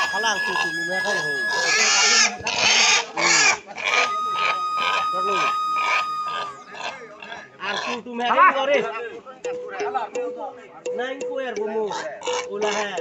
Kalang tu mereka itu. Artu tu mereka kore. Nang kuer bumu. Ulah hai.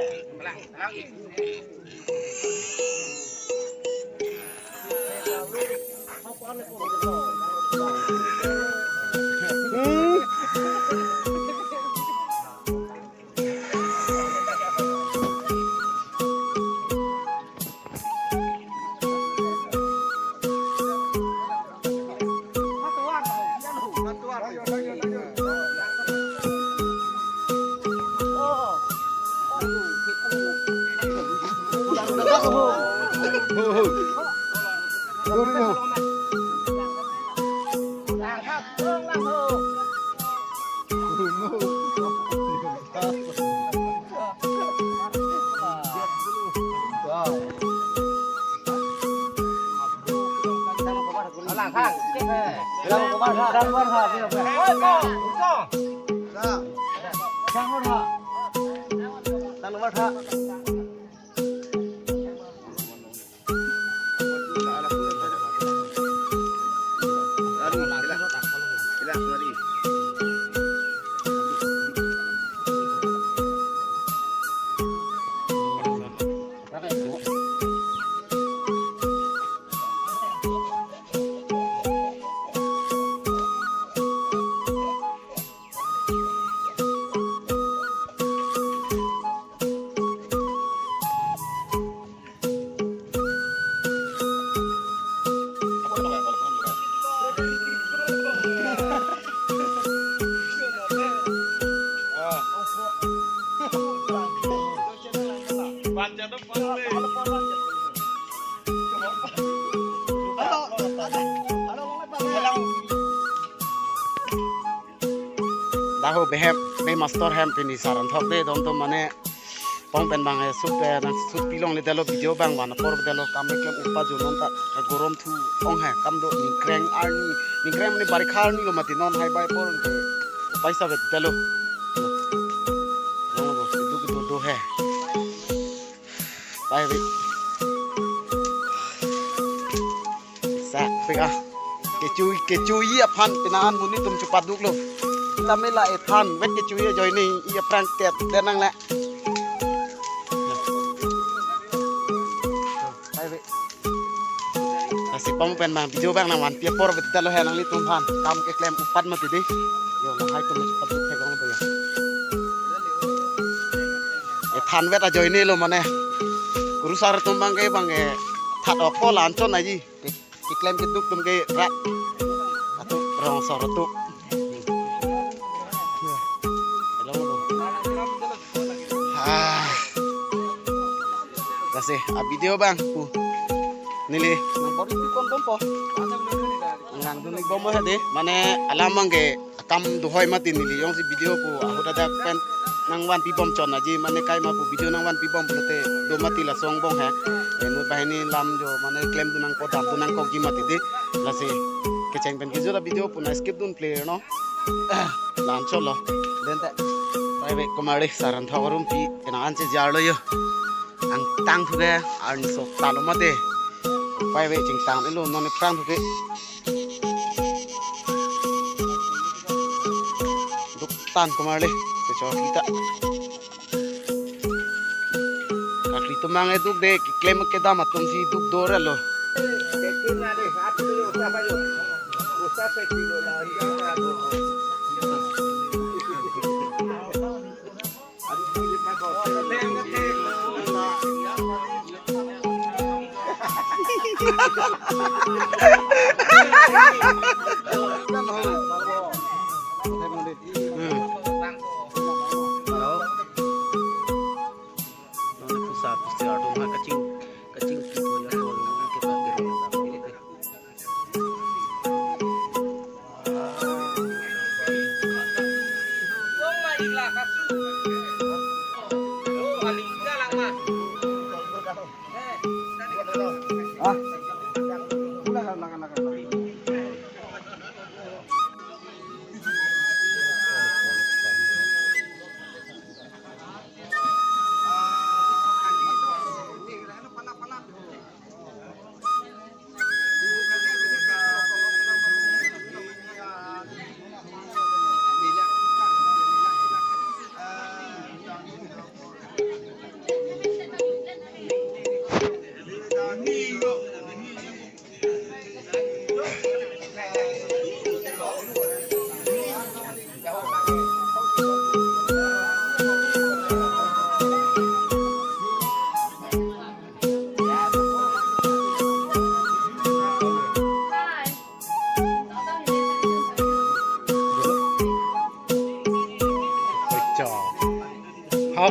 Dahu behep be master ham pini saran thok de dom to mane pong pen bang he sup pe nang sup pilong le dalo video bang wana por dalo kam ke upa jonon ta gorom thu pong he kam do ni kreng arni ni kreng ni bari khar ni lo mati non hai bai por ke paisa be dalo no bo du do he bai be sa pe a ke chui a phan pinan muni tum chupat duk lo kami lah ethan wek ke cuy joy ni ia prank tiap dan nang la kasih pom pen mah video bang nang wan pia por betul lo henang li tumpan kam ke klaim upat mati deh yo lah hai tum cepat duk pegong tu ya ethan wek a joy ni lo mane guru sar tumbang ke bang e that ok ko lancon aji ke klaim ke duk tum ke rak atau rong sor tu kasih video bang nili nombor itu kon bompo ngang tu nik bombo hade mane alamang ke kam duhoi mati nili yong si video pu aku dadak pen nang wan pi bom chon aji mane kai ma pu video nang wan pi bom lote do mati la song bong ha enu bahini lam jo mane claim tu nang ko dam tu nang ko gi mati de la se ke cheng pen ke jora video pu na skip dun play no lan cholo den ta pai be komare saran thorum pi ena anche jar lo yo ang tang thu ge an so ta lo ma de pai be ching tang lo no ne prang thu ge duk tan komare se cho kita kakri to mang e duk de claim ke dam atum si duk do re lo tekina de hat lo usa pa yo usa pe kilo la ya do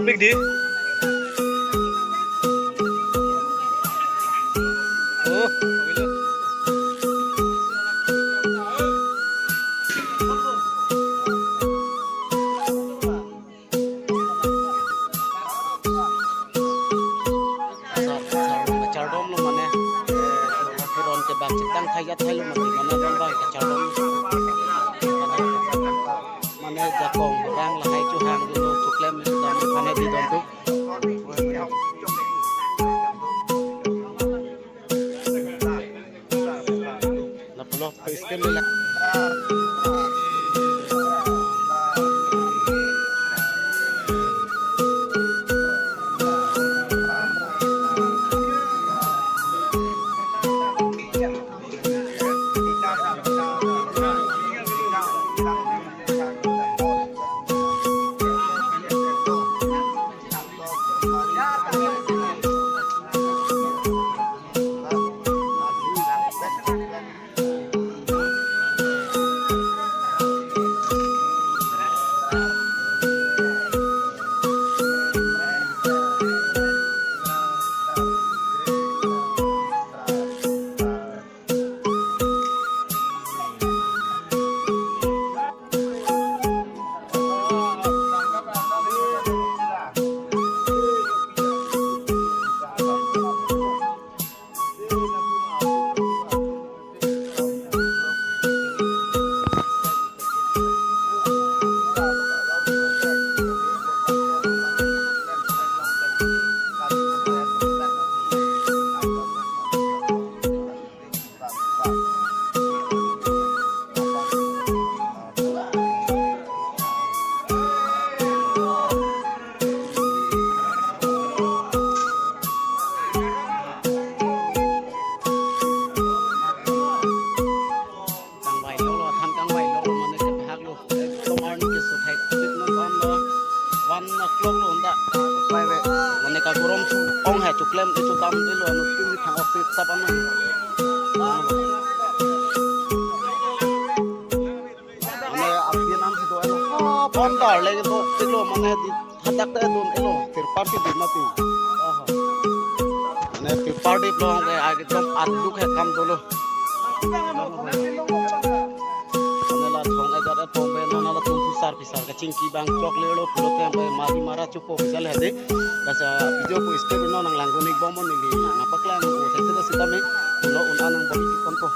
big di. Oh, Hayat halu mati mana bamba kacau mana jakong berang lahai cuhang dulu cuklem sudah mana di dontuk na peloh iskem lah cuklem itu dam itu anu tinggi thang opit tap anu ane apian am situ anu pondar lagi tu itu mana di hadak tu itu elo terparti di mati ane terparti belum ke age tom aduk hai kam dulu ane la thong aja ada tombe nona la tum pusar pisar ke cingki bang choklelo pulo ke mari mara cupo bisal hade kasa video ko step no nang langgonik bomon ni napaklang o thekse sita me lo un anang bali konto